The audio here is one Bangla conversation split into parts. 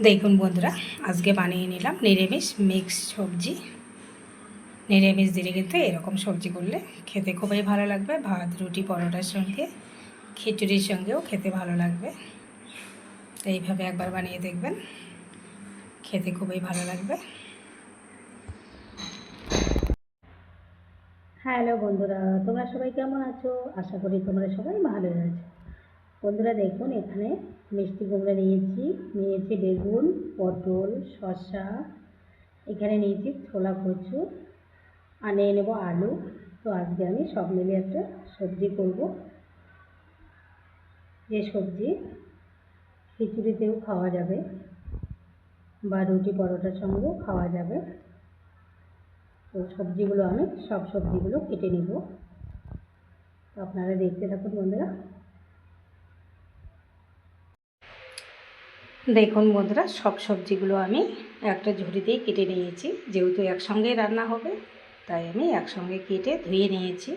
দেখুন বন্ধুরা, আজকে বানিয়ে নিলাম নিরামিষ মিক্স সবজি। নিরামিষ দিনে কিন্তু এরকম সবজি করলে খেতে খুবই ভালো লাগবে। ভাত, রুটি, পরোটার সঙ্গে, খিচুড়ির সঙ্গেও খেতে ভালো লাগবে। এইভাবে একবার বানিয়ে দেখবেন, খেতে খুবই ভালো লাগবে। হ্যালো বন্ধুরা, তোমরা সবাই কেমন আছো? আশা করি তোমরা সবাই ভালো আছো। বন্ধুরা দেখুন, এখানে মিষ্টি কুমড়া নিয়েছি বেগুন, পটল, শসা, এখানে নিয়েছি ছোলা কচু, আর নিয়ে নেবো আলু। তো আজকে আমি সব মিলে একটা সবজি করব, যে সবজি খিচুড়িতেও খাওয়া যাবে বা রুটি পরোটার সঙ্গেও খাওয়া যাবে। তো সবজিগুলো আমি সব সবজিগুলো কেটে নেব, তো আপনারা দেখতে থাকুন বন্ধুরা। দেখুন বন্ধুরা, সব সবজিগুলো আমি একটা ঝুড়িতেই কেটে নিয়েছি। যেহেতু একসঙ্গে রান্না হবে, তাই আমি একসঙ্গে কেটে ধুয়ে নিয়েছি।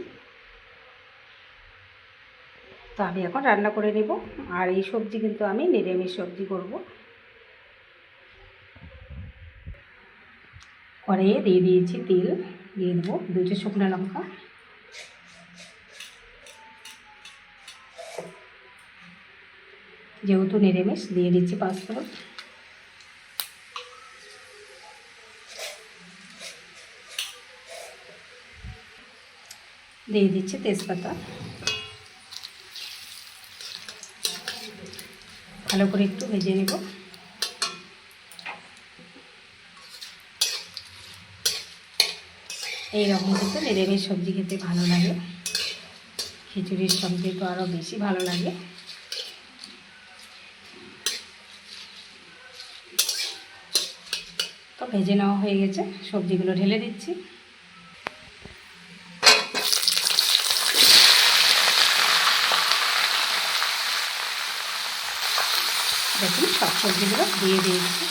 তো আমি এখন রান্না করে নেব। আর এই সবজি কিন্তু আমি নিরামিষ সবজি করব। কড়াইয়ে দিয়ে দিয়েছি তেল, দিয়ে দেবো 2টে শুকনো লঙ্কা, যেহেতু নিরামিষ দিয়ে দিচ্ছি 5 ফোড়ন, দিয়ে দিচ্ছি তেজপাতা। ভালো করে একটু ভেজে নেব। এইরকম কিন্তু নিরামিষ সবজি খেতে ভালো লাগে, খিচুড়ির সবজি তো আরও বেশি ভালো লাগে। তো ভেজে নেওয়া হয়ে গেছে, সবজিগুলো ঢেলে দিচ্ছি। দেখুন, সব সবজিগুলো দিয়ে দিয়েছি।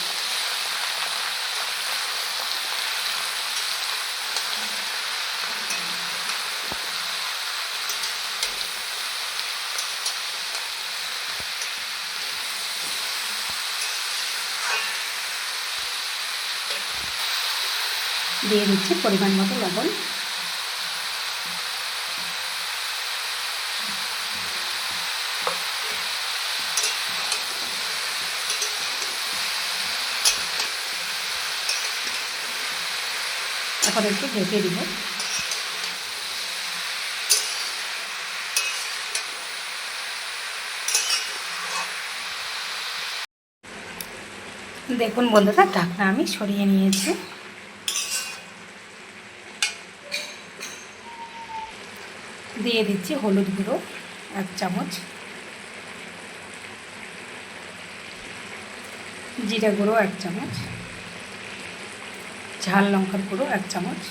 দিয়ে দিচ্ছি পরিমাণ মতো লবণ। এখন একটু ঢেকে দিব। দেখুন বন্ধুরা, ঢাকনা আমি সরিয়ে নিয়েছি। দিয়ে দিচ্ছি হলুদ গুঁড়ো 1 চামচ, জিরা গুঁড়ো 1 চামচ, ঝাল লঙ্কার গুঁড়ো 1 চামচ।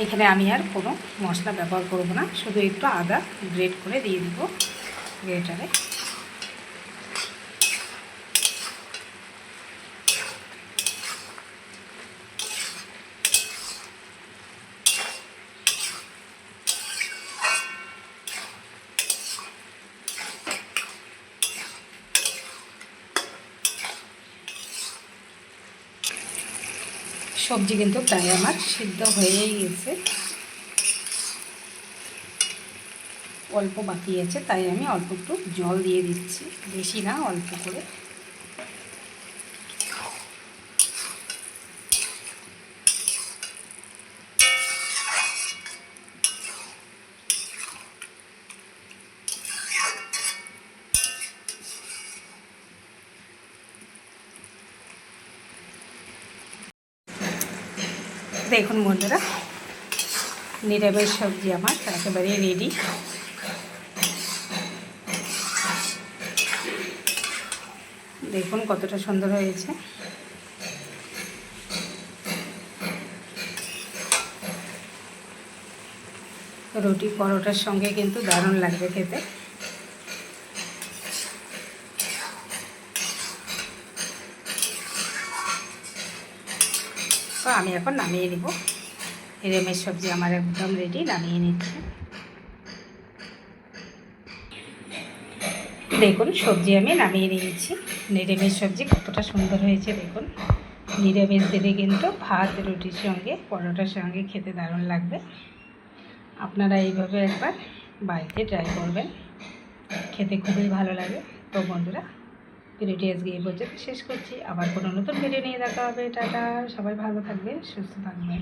এখানে আমি আর কোনো মশলা ব্যবহার করব না, শুধু একটু আদা গ্রেট করে দিয়ে দিব গ্রেটারে। সবজি কিন্তু প্রায় আমার সিদ্ধ হয়েই গেছে, অল্প বাকি আছে, তাই আমি অল্প একটু জল দিয়ে দিচ্ছি, বেশি না, অল্প করে। দেখুন বন্ধুরা, নিরামিষ সবজি আমার একেবারে রেডি। দেখুন কতটা সুন্দর হয়েছে। রুটি পরোটার সঙ্গে কিন্তু দারুণ লাগবে খেতে। তো আমি এখন নামিয়ে নিব। নিরামিষ সবজি আমার একদম রেডি, নামিয়ে নিচ্ছি। দেখুন সবজি আমি নামিয়ে নিয়েছি। নিরামিষ সবজি কতটা সুন্দর হয়েছে দেখুন। নিরামিষ দিলে কিন্তু ভাত রুটির সঙ্গে পরোটার সঙ্গে খেতে দারুণ লাগবে। আপনারা এইভাবে একবার বাড়িতে ট্রাই করবেন, খেতে খুবই ভালো লাগে। তো বন্ধুরা, ভিডিওটি আজকে এই পর্যন্ত শেষ করছি। আবার কোনো নতুন ভিডিও নিয়ে দেখা হবে। টাটা, সবাই ভালো থাকবেন, সুস্থ থাকবেন।